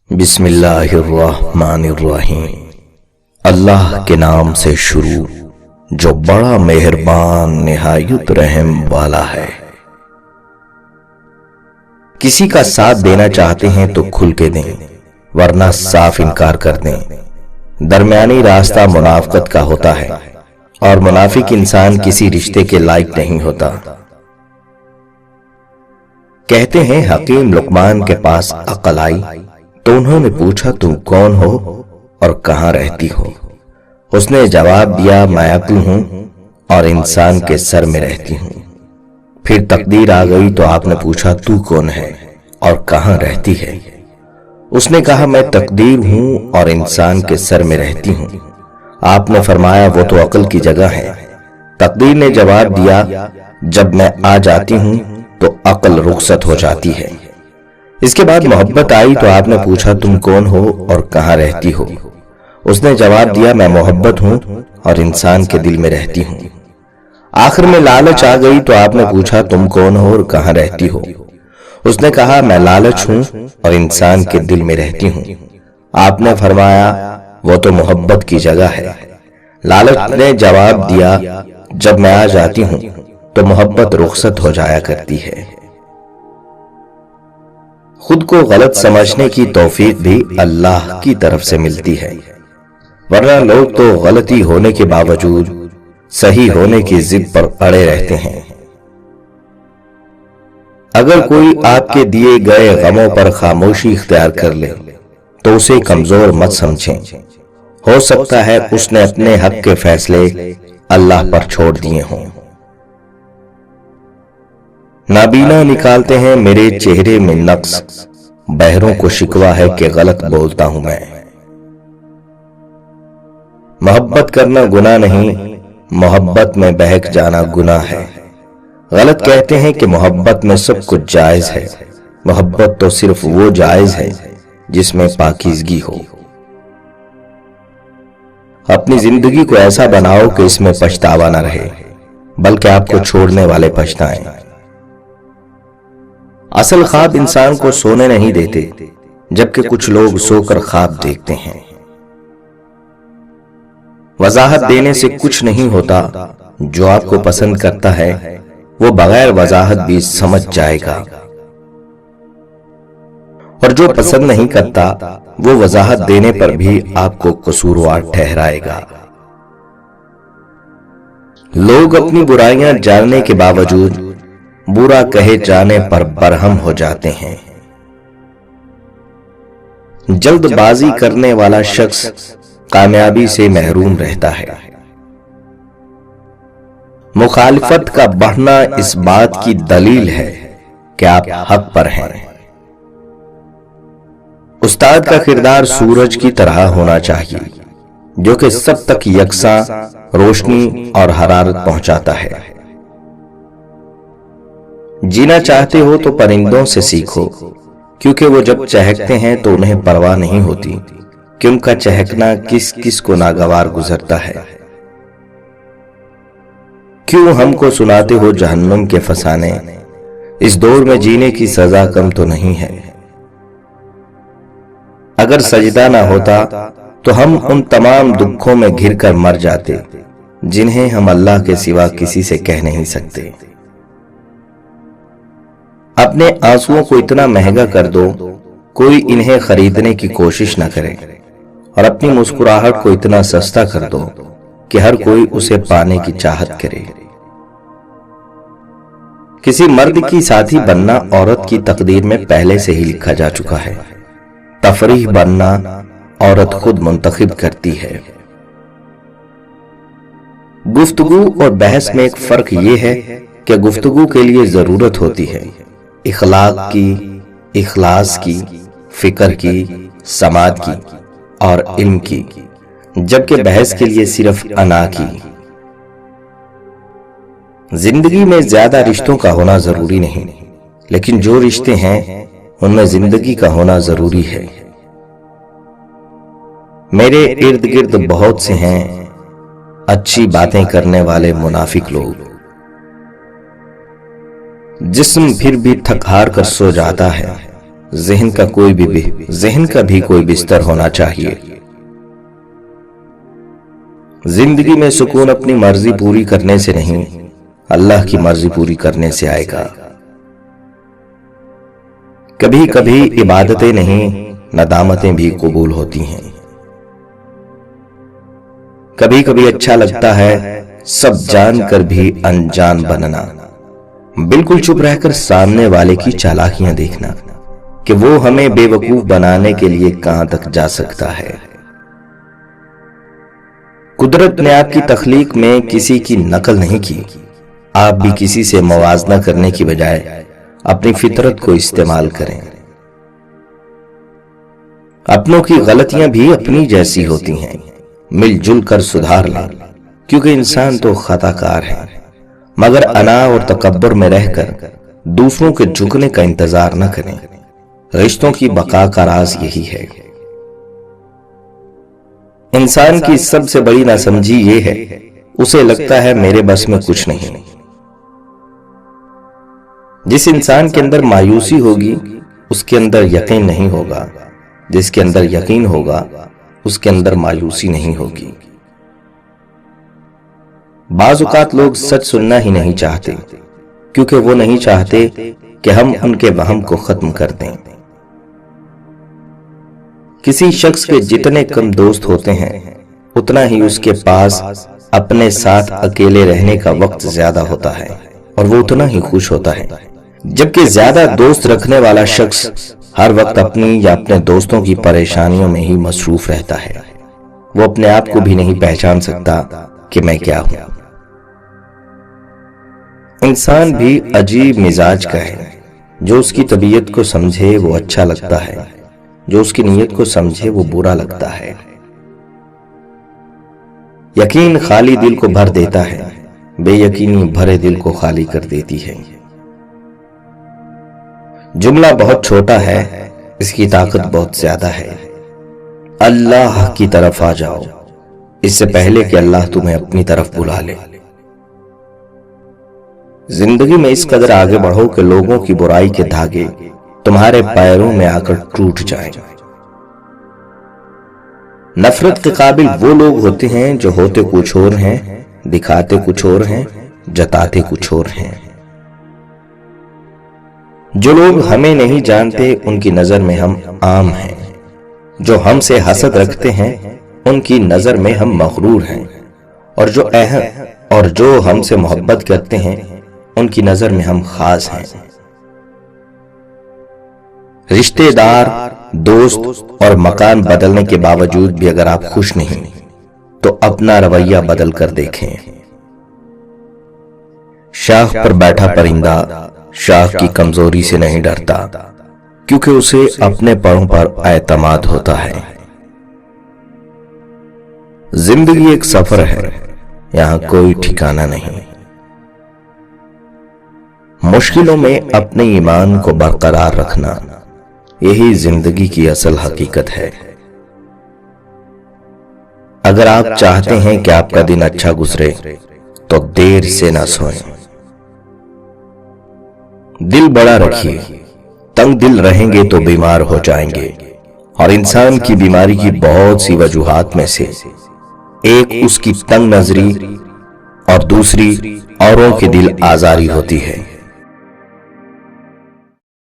بسم اللہ الرحمن الرحیم۔ اللہ کے نام سے شروع جو بڑا مہربان نہایت رحم والا ہے۔ کسی کا ساتھ دینا چاہتے ہیں تو کھل کے دیں، ورنہ صاف انکار کر دیں۔ درمیانی راستہ منافقت کا ہوتا ہے، اور منافق انسان کسی رشتے کے لائق نہیں ہوتا۔ کہتے ہیں حکیم لقمان کے پاس عقل آئی تو انہوں نے پوچھا تم کون ہو اور کہاں رہتی ہو؟ اس نے جواب دیا میں عقل ہوں اور انسان کے سر میں رہتی ہوں۔ پھر تقدیر آ گئی تو آپ نے پوچھا تو کون ہے اور کہاں رہتی ہے؟ اس نے کہا میں تقدیر ہوں اور انسان کے سر میں رہتی ہوں۔ آپ نے فرمایا وہ تو عقل کی جگہ ہے۔ تقدیر نے جواب دیا جب میں آ جاتی ہوں تو عقل رخصت ہو جاتی ہے۔ اس کے بعد محبت آئی تو آپ نے پوچھا تم کون ہو اور کہاں رہتی ہو؟ اس نے جواب دیا میں محبت ہوں اور انسان کے دل میں رہتی ہوں۔ آخر میں لالچ آ گئی تو آپ نے پوچھا تم کون ہو اور کہاں رہتی ہو؟ اس نے کہا میں لالچ ہوں اور انسان کے دل میں رہتی ہوں۔ آپ نے فرمایا وہ تو محبت کی جگہ ہے۔ لالچ نے جواب دیا جب میں آ جاتی ہوں تو محبت رخصت ہو جایا کرتی ہے۔ خود کو غلط سمجھنے کی توفیق بھی اللہ کی طرف سے ملتی ہے، ورنہ لوگ تو غلطی ہونے کے باوجود صحیح ہونے کی ضد پر اڑے رہتے ہیں۔ اگر کوئی آپ کے دیے گئے غموں پر خاموشی اختیار کر لے تو اسے کمزور مت سمجھیں۔ ہو سکتا ہے اس نے اپنے حق کے فیصلے اللہ پر چھوڑ دیے ہوں۔ نابینا نکالتے ہیں میرے چہرے میں نقص، بہروں کو شکوہ ہے کہ غلط بولتا ہوں میں۔ محبت کرنا گناہ نہیں، محبت میں بہک جانا گناہ ہے۔ غلط کہتے ہیں کہ محبت میں سب کچھ جائز ہے۔ محبت تو صرف وہ جائز ہے جس میں پاکیزگی ہو۔ اپنی زندگی کو ایسا بناؤ کہ اس میں پچھتاوا نہ رہے، بلکہ آپ کو چھوڑنے والے پچھتائیں۔ اصل خواب انسان کو سونے نہیں دیتے، جبکہ کچھ لوگ سو کر خواب دیکھتے ہیں۔ وضاحت دینے سے کچھ نہیں ہوتا، جو آپ کو پسند کرتا ہے وہ بغیر وضاحت بھی سمجھ جائے گا، اور جو پسند نہیں کرتا وہ وضاحت دینے پر بھی آپ کو قصوروار ٹھہرائے گا۔ لوگ اپنی برائیاں جاننے کے باوجود برا کہے جانے پر برہم ہو جاتے ہیں۔ جلد بازی کرنے والا شخص کامیابی سے محروم رہتا ہے۔ مخالفت کا بڑھنا اس بات کی دلیل ہے کہ آپ حق پر ہیں۔ استاد کا کردار سورج کی طرح ہونا چاہیے، جو کہ سب تک یکساں روشنی اور حرارت پہنچاتا ہے۔ جینا چاہتے ہو تو پرندوں سے سیکھو، کیونکہ وہ جب چہکتے ہیں تو انہیں پرواہ نہیں ہوتی کہ ان کا چہکنا کس کس کو ناگوار گزرتا ہے۔ کیوں ہم کو سناتے ہو جہنم کے فسانے، اس دور میں جینے کی سزا کم تو نہیں ہے۔ اگر سجدہ نہ ہوتا تو ہم ان تمام دکھوں میں گھر کر مر جاتے جنہیں ہم اللہ کے سوا کسی سے کہہ نہیں سکتے۔ اپنے آنسوؤں کو اتنا مہنگا کر دو کوئی انہیں خریدنے کی کوشش نہ کرے، اور اپنی مسکراہٹ کو اتنا سستا کر دو کہ ہر کوئی اسے پانے کی چاہت کرے۔ کسی مرد کی ساتھی بننا عورت کی تقدیر میں پہلے سے ہی لکھا جا چکا ہے۔ تفریح بننا عورت خود منتخب کرتی ہے۔ گفتگو اور بحث میں ایک فرق یہ ہے کہ گفتگو کے لیے ضرورت ہوتی ہے اخلاق کی، اخلاص کی، فکر کی، سماعت کی اور علم کی، جبکہ بحث کے لیے صرف انا کی۔ زندگی میں زیادہ رشتوں کا ہونا ضروری نہیں، لیکن جو رشتے ہیں ان میں زندگی کا ہونا ضروری ہے۔ میرے ارد گرد بہت سے ہیں اچھی باتیں کرنے والے منافق لوگ۔ جسم پھر بھی تھک ہار کر سو جاتا ہے، ذہن کا بھی کوئی بستر ہونا چاہیے۔ زندگی میں سکون اپنی مرضی پوری کرنے سے نہیں، اللہ کی مرضی پوری کرنے سے آئے گا۔ کبھی کبھی عبادتیں نہیں، ندامتیں بھی قبول ہوتی ہیں۔ کبھی کبھی اچھا لگتا ہے سب جان کر بھی انجان بننا، بالکل چپ رہ کر سامنے والے کی چالاکیاں دیکھنا کہ وہ ہمیں بے وقوف بنانے کے لیے کہاں تک جا سکتا ہے۔ قدرت نے آپ کی تخلیق میں کسی کی نقل نہیں کی، آپ بھی کسی سے موازنہ کرنے کی بجائے اپنی فطرت کو استعمال کریں۔ اپنوں کی غلطیاں بھی اپنی جیسی ہوتی ہیں، مل جل کر سدھار لیں، کیونکہ انسان تو خطا کار ہے، مگر انا اور تکبر میں رہ کر دوسروں کے جھکنے کا انتظار نہ کریں۔ رشتوں کی بقا کا راز یہی ہے۔ انسان کی سب سے بڑی ناسمجھی یہ ہے، اسے لگتا ہے میرے بس میں کچھ نہیں۔ جس انسان کے اندر مایوسی ہوگی اس کے اندر یقین نہیں ہوگا، جس کے اندر یقین ہوگا اس کے اندر مایوسی نہیں ہوگی۔ بعض اوقات لوگ سچ سننا ہی نہیں چاہتے، کیونکہ وہ نہیں چاہتے کہ ہم ان کے وہم کو ختم کر دیں۔ کسی شخص کے جتنے کم دوست ہوتے ہیں اتنا ہی اس کے پاس اپنے ساتھ اکیلے رہنے کا وقت زیادہ ہوتا ہے، اور وہ اتنا ہی خوش ہوتا ہے۔ جبکہ زیادہ دوست رکھنے والا شخص ہر وقت اپنی یا اپنے دوستوں کی پریشانیوں میں ہی مصروف رہتا ہے، وہ اپنے آپ کو بھی نہیں پہچان سکتا کہ میں کیا ہوں۔ انسان بھی عجیب مزاج کا ہے، جو اس کی طبیعت کو سمجھے وہ اچھا لگتا ہے، جو اس کی نیت کو سمجھے وہ برا لگتا ہے۔ یقین خالی دل کو بھر دیتا ہے، بے یقینی بھرے دل کو خالی کر دیتی ہے۔ جملہ بہت چھوٹا ہے، اس کی طاقت بہت زیادہ ہے۔ اللہ کی طرف آ جاؤ، اس سے پہلے کہ اللہ تمہیں اپنی طرف بلا لے۔ زندگی میں اس قدر آگے بڑھو کہ لوگوں کی برائی کے دھاگے تمہارے پیروں میں آ کر ٹوٹ جائیں۔ نفرت کے قابل وہ لوگ ہوتے ہیں جو ہوتے کچھ اور ہیں، دکھاتے کچھ اور ہیں، جتاتے کچھ اور ہیں۔ جو لوگ ہمیں نہیں جانتے ان کی نظر میں ہم عام ہیں، جو ہم سے حسد رکھتے ہیں ان کی نظر میں ہم مغرور ہیں، اور جو ہم سے محبت کرتے ہیں ان کی نظر میں ہم خاص ہیں۔ رشتہ دار، دوست اور مکان بدلنے کے باوجود بھی اگر آپ خوش نہیں تو اپنا رویہ بدل کر دیکھیں۔ شاخ پر بیٹھا پرندہ شاخ کی کمزوری سے نہیں ڈرتا، کیونکہ اسے اپنے پروں پر اعتماد ہوتا ہے۔ زندگی ایک سفر ہے، یہاں کوئی ٹھکانہ نہیں۔ مشکلوں میں اپنے ایمان کو برقرار رکھنا، یہی زندگی کی اصل حقیقت ہے۔ اگر آپ چاہتے ہیں کہ آپ کا دن اچھا گزرے تو دیر سے نہ سوئیں۔ دل بڑا رکھیے، تنگ دل رہیں گے تو بیمار ہو جائیں گے، اور انسان کی بیماری کی بہت سی وجوہات میں سے ایک اس کی تنگ نظری اور دوسری اوروں کے دل آزاری ہوتی ہے۔